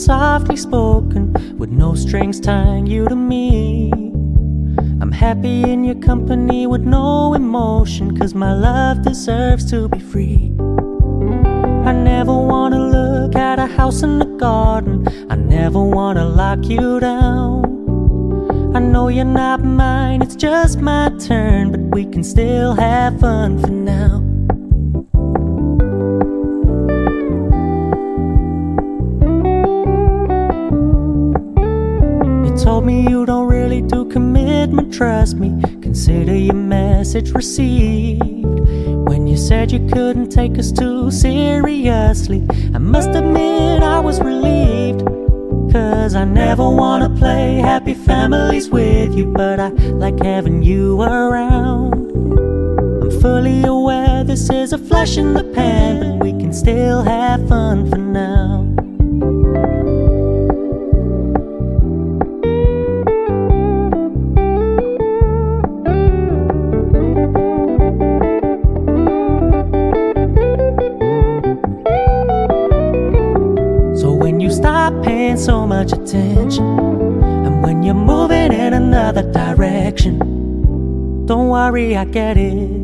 softly spoken, with no strings tying you to me. I'm happy in your company with no emotion, 'cause my love deserves to be free. I never wanna look at a house in the garden, I never wanna lock you down. I know you're not mine, it's just my turn, but we can still have fun for now. You told me you don't really do commitment, trust me, consider your message received. When you said you couldn't take us too seriously, I must admit I was relieved. 'Cause I never wanna play happy families with you, but I like having you around. I'm fully aware this is a flash in the pan, but we can still have fun for now. So when you stop paying so much attention, and when you're moving in another direction, don't worry, I get it.